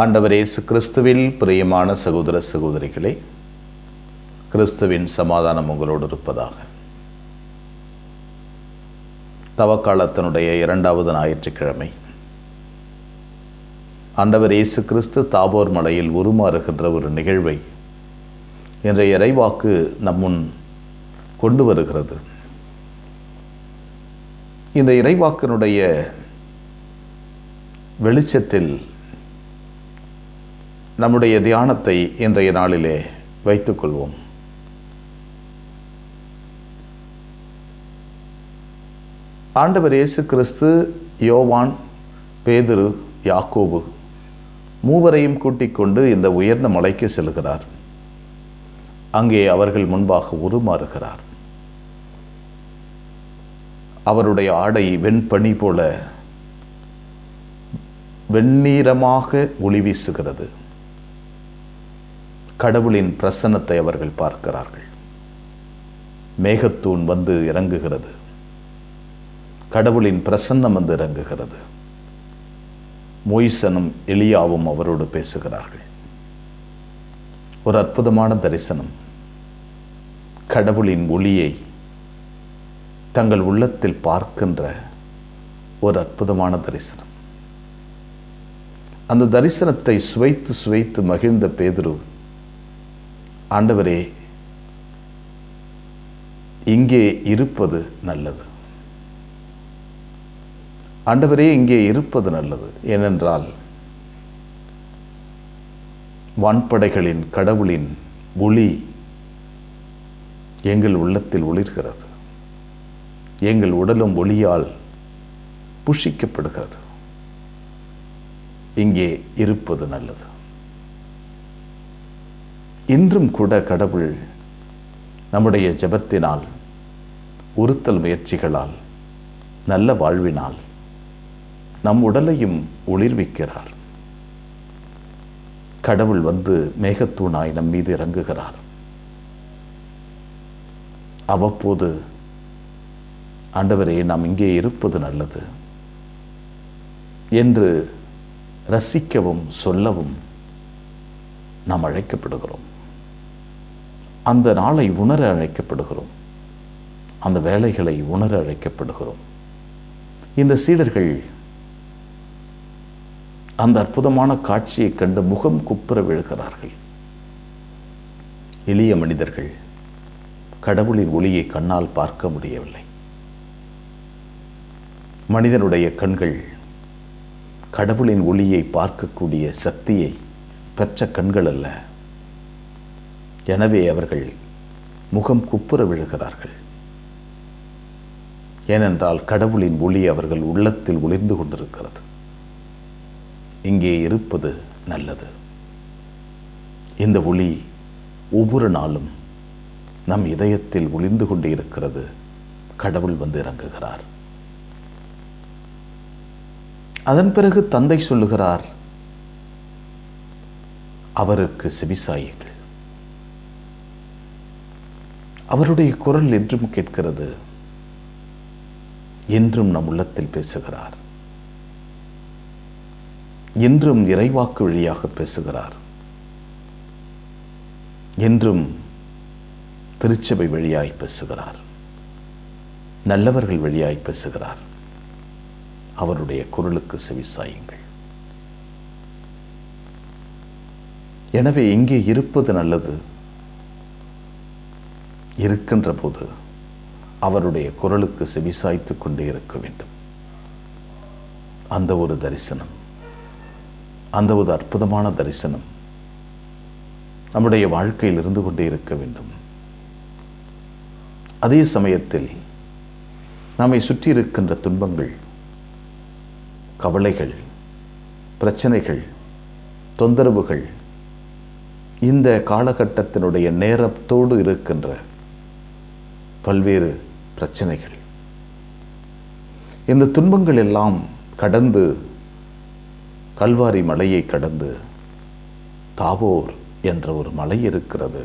ஆண்டவர் இயேசு கிறிஸ்துவில் பிரியமான சகோதர சகோதரிகளே, கிறிஸ்துவின் சமாதானம் உங்களோடு இருப்பதாக. தவக்காலத்தினுடைய 2வது ஞாயிற்றுக்கிழமை ஆண்டவர் இயேசு கிறிஸ்து தாபோர் மலையில் உருமாறுகின்ற ஒரு நிகழ்வை இன்றைய இறைவாக்கு நம்முன் கொண்டு வருகிறது. இந்த இறைவாக்கினுடைய வெளிச்சத்தில் நம்முடைய தியானத்தை இன்றைய நாளிலே வைத்துக்கொள்வோம். ஆண்டவர் இயேசு கிறிஸ்து யோவான், பேதுரு, யாக்கோபு மூவரையும் கூட்டிக் கொண்டு இந்த உயர்ந்த மலைக்கு செல்கிறார். அங்கே அவர்கள் முன்பாக உருமாறுகிறார். அவருடைய ஆடை வெண்பனி போல வெண்ணீரமாக ஒளி வீசுகிறது. கடவுளின் பிரசன்னத்தை அவர்கள் பார்க்கிறார்கள். மேகத்தூண் வந்து இறங்குகிறது. கடவுளின் பிரசன்னம் வந்து இறங்குகிறது. மோய்சனும் எலியாவும் அவரோடு பேசுகிறார்கள். ஒரு அற்புதமான தரிசனம். கடவுளின் ஒளியை தங்கள் உள்ளத்தில் பார்க்கின்ற ஒரு அற்புதமான தரிசனம். அந்த தரிசனத்தை சுவைத்து சுவைத்து மகிழ்ந்த பேதுரு, ஆண்டவரே, இங்கே இருப்பது நல்லது. ஆண்டவரே, இங்கே இருப்பது நல்லது. ஏனென்றால் வான்படைகளின் கடவுளின் ஒளி எங்கள் உள்ளத்தில் ஒளிர்கிறது. எங்கள் உடலும் ஒளியால் புஷிக்கப்படுகிறது. இங்கே இருப்பது நல்லது. இன்றும் கூட கடவுள் நம்முடைய ஜெபத்தினால், உறுத்தல் முயற்சிகளால், நல்ல வாழ்வினால் நம் உடலையும் ஒளிர்விக்கிறார். கடவுள் வந்து மேகத்தூணாய் நம் மீது இறங்குகிறார். அவ்வப்போது, ஆண்டவரே, நாம் இங்கே இருப்பது நல்லது என்று ரசிக்கவும் சொல்லவும் நாம் அழைக்கப்படுகிறோம். அந்த நாளை உணர அழைக்கப்படுகிறோம். அந்த வேலைகளை உணர அழைக்கப்படுகிறோம். இந்த சீடர்கள் அந்த அற்புதமான காட்சியை கண்டு முகம் குப்புற விழுகிறார்கள். எளிய மனிதர்கள் கடவுளின் ஒளியை கண்ணால் பார்க்க முடியவில்லை. மனிதனுடைய கண்கள் கடவுளின் ஒளியை பார்க்கக்கூடிய சக்தியை பெற்ற கண்கள் அல்ல. எனவே அவர்கள் முகம் குப்புற விழுகிறார்கள். ஏனென்றால் கடவுளின் ஒளி அவர்கள் உள்ளத்தில் ஒளிர்ந்து கொண்டிருக்கிறது. இங்கே இருப்பது நல்லது. இந்த ஒளி ஒவ்வொரு நாளும் நம் இதயத்தில் ஒளிர்ந்து கொண்டே இருக்கிறது. கடவுள் வந்து இறங்குகிறார். அதன் பிறகு தந்தை சொல்லுகிறார், அவருக்கு செவிசாயுங்கள். அவருடைய குரல் என்றும் கேட்கிறது. என்றும் நம் உள்ளத்தில் பேசுகிறார். என்றும் இறைவாக்கு வழியாக பேசுகிறார். என்றும் திருச்சபை வழியாய் பேசுகிறார். நல்லவர்கள் வழியாய் பேசுகிறார். அவருடைய குரலுக்கு செவிசாயுங்கள். எனவே இங்கே இருப்பது நல்லது. இருக்கின்ற போது அவருடைய குரலுக்கு செவிசாய்த்து கொண்டே இருக்க வேண்டும். அந்த ஒரு தரிசனம், அந்த ஒரு அற்புதமான தரிசனம் நம்முடைய வாழ்க்கையில் இருந்து கொண்டே இருக்க வேண்டும். அதே சமயத்தில் நம்மை சுற்றி இருக்கின்ற துன்பங்கள், கவலைகள், பிரச்சனைகள், தொந்தரவுகள், இந்த காலகட்டத்தினுடைய நேரத்தோடு இருக்கின்ற பல்வேறு பிரச்சனைகள், இந்த துன்பங்கள் எல்லாம் கடந்து, கல்வாரி மலையை கடந்து தாபோர் என்ற ஒரு மலை இருக்கிறது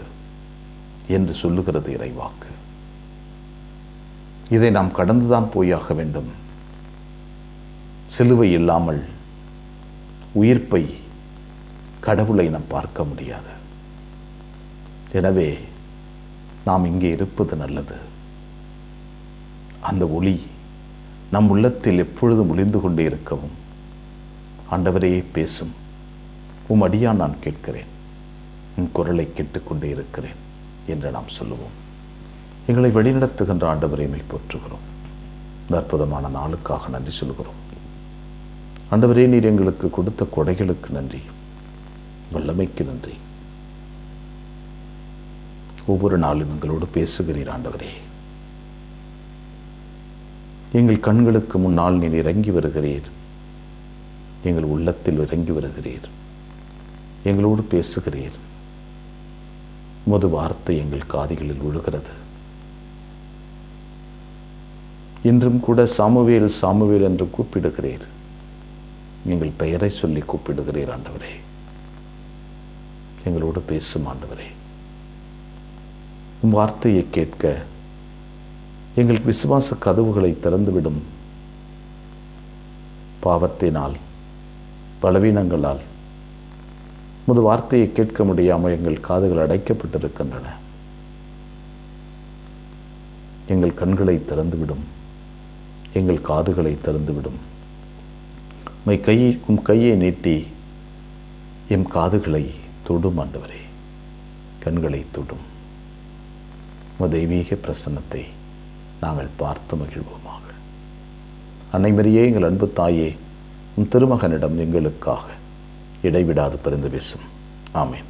என்று சொல்லுகிறது இறைவாக்கு. இதை நாம் கடந்துதான் போயாக வேண்டும். சிலுவை இல்லாமல் உயிர்ப்பை கடவுளை நாம் பார்க்க முடியாது. எனவே நாம் இங்கே இருப்பது நல்லது. அந்த ஒளி நம் உள்ளத்தில் எப்பொழுதும் ஒளிந்து கொண்டே இருக்கவும், ஆண்டவரே பேசும், உம் அடியான் நான் கேட்கிறேன், உன் குரலை கேட்டுக்கொண்டே இருக்கிறேன் என்று நாம் சொல்லுவோம். எங்களை வழிநடத்துகின்ற ஆண்டவரை மை போற்றுகிறோம். இந்த அற்புதமான நாளுக்காக நன்றி சொல்கிறோம். ஆண்டவரே, நீர் எங்களுக்கு கொடுத்த கொடைகளுக்கு நன்றி, வல்லமைக்கு நன்றி. ஒவ்வொரு நாளும் எங்களோடு பேசுகிறீர் ஆண்டவரே. எங்கள் கண்களுக்கு முன்னால் நீர் இறங்கி வருகிறீர், எங்கள் உள்ளத்தில் இறங்கி வருகிறீர், எங்களோடு பேசுகிறீர். உமது வார்த்தை எங்கள் காதுகளில் விழுகிறது. இன்றும் கூட சாமுவேல் சாமுவேல் என்று கூப்பிடுகிறீர். எங்கள் பெயரை சொல்லி கூப்பிடுகிறீர் ஆண்டவரே. எங்களோடு பேசும் ஆண்டவரே. உம் வார்த்தையை கேட்க எங்கள் விசுவாச கதவுகளை திறந்துவிடும். பாவத்தினால், பலவீனங்களால் உமது வார்த்தையை கேட்க முடியாமல் எங்கள் காதுகள் அடைக்கப்பட்டிருக்கின்றன. எங்கள் கண்களை திறந்துவிடும், எங்கள் காதுகளை திறந்துவிடும். உம் கையை நீட்டி எம் காதுகளை தொடும் ஆண்டவரே, கண்களை தொடும். உம் தெய்வீக பிரசன்னத்தை நாங்கள் பார்த்து மகிழ்வோமாக. அன்னைமரியே, எங்கள் அன்பு தாயே, உம் திருமகனிடம் எங்களுக்காக இடைவிடாது பரிந்து பேசும். ஆமேன்.